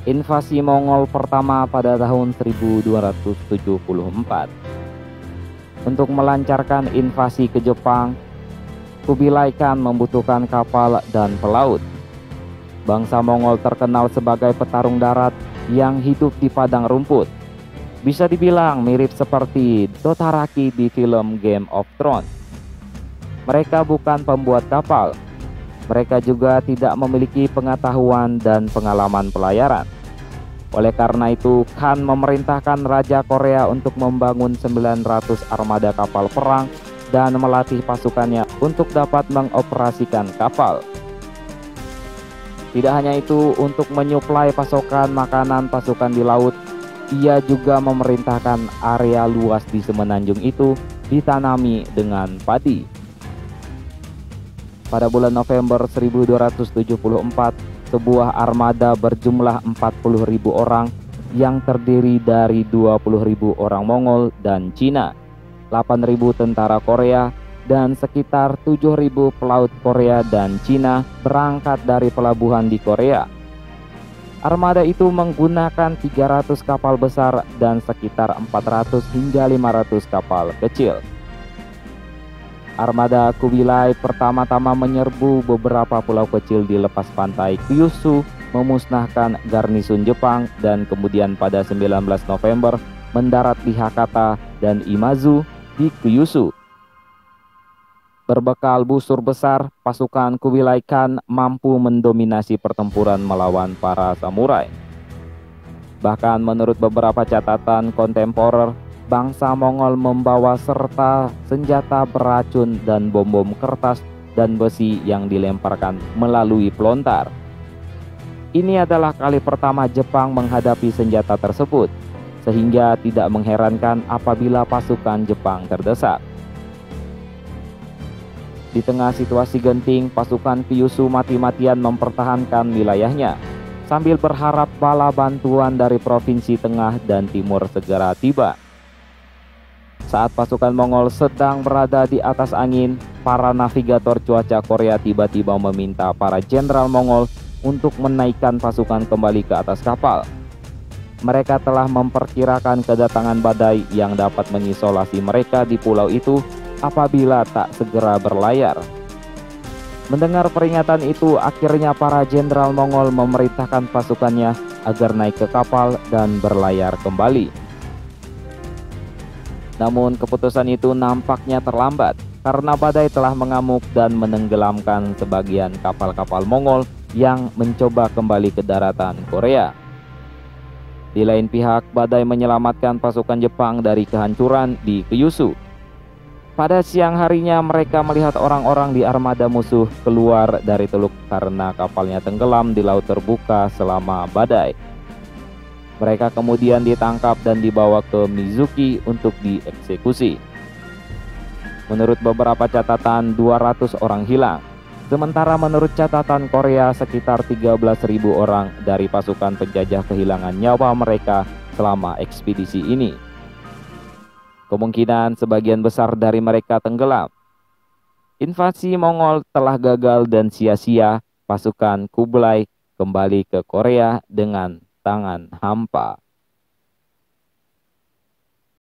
Invasi Mongol pertama pada tahun 1274. Untuk melancarkan invasi ke Jepang, Kubilai Khan membutuhkan kapal dan pelaut. Bangsa Mongol terkenal sebagai petarung darat yang hidup di padang rumput. Bisa dibilang mirip seperti Dothraki di film Game of Thrones. Mereka bukan pembuat kapal. Mereka juga tidak memiliki pengetahuan dan pengalaman pelayaran. Oleh karena itu, Khan memerintahkan Raja Korea untuk membangun 900 armada kapal perang dan melatih pasukannya untuk dapat mengoperasikan kapal. Tidak hanya itu, untuk menyuplai pasokan makanan pasukan di laut, ia juga memerintahkan area luas di semenanjung itu ditanami dengan padi. Pada bulan November 1274, sebuah armada berjumlah 40.000 orang yang terdiri dari 20.000 orang Mongol dan Cina, 8.000 tentara Korea, dan sekitar 7.000 pelaut Korea dan Cina berangkat dari pelabuhan di Korea. Armada itu menggunakan 300 kapal besar dan sekitar 400 hingga 500 kapal kecil. Armada Kubilai pertama-tama menyerbu beberapa pulau kecil di lepas pantai Kyushu, memusnahkan garnisun Jepang, dan kemudian pada 19 November mendarat di Hakata dan Imazu di Kyushu. Berbekal busur besar, pasukan Kubilai Khan mampu mendominasi pertempuran melawan para samurai. Bahkan menurut beberapa catatan kontemporer, bangsa Mongol membawa serta senjata beracun dan bom-bom kertas dan besi yang dilemparkan melalui pelontar. Ini adalah kali pertama Jepang menghadapi senjata tersebut, sehingga tidak mengherankan apabila pasukan Jepang terdesak. Di tengah situasi genting, pasukan Kyushu mati-matian mempertahankan wilayahnya, sambil berharap bala bantuan dari provinsi tengah dan timur segera tiba. Saat pasukan Mongol sedang berada di atas angin, para navigator cuaca Korea tiba-tiba meminta para jenderal Mongol untuk menaikkan pasukan kembali ke atas kapal. Mereka telah memperkirakan kedatangan badai yang dapat mengisolasi mereka di pulau itu apabila tak segera berlayar. Mendengar peringatan itu, akhirnya para jenderal Mongol memerintahkan pasukannya agar naik ke kapal dan berlayar kembali. Namun keputusan itu nampaknya terlambat karena badai telah mengamuk dan menenggelamkan sebagian kapal-kapal Mongol yang mencoba kembali ke daratan Korea. Di lain pihak, badai menyelamatkan pasukan Jepang dari kehancuran di Kyushu. Pada siang harinya, mereka melihat orang-orang di armada musuh keluar dari teluk karena kapalnya tenggelam di laut terbuka selama badai. Mereka kemudian ditangkap dan dibawa ke Mizuki untuk dieksekusi. Menurut beberapa catatan, 200 orang hilang. Sementara menurut catatan Korea, sekitar 13.000 orang dari pasukan penjajah kehilangan nyawa mereka selama ekspedisi ini. Kemungkinan sebagian besar dari mereka tenggelam. Invasi Mongol telah gagal dan sia-sia, pasukan Kublai kembali ke Korea dengan tangan hampa.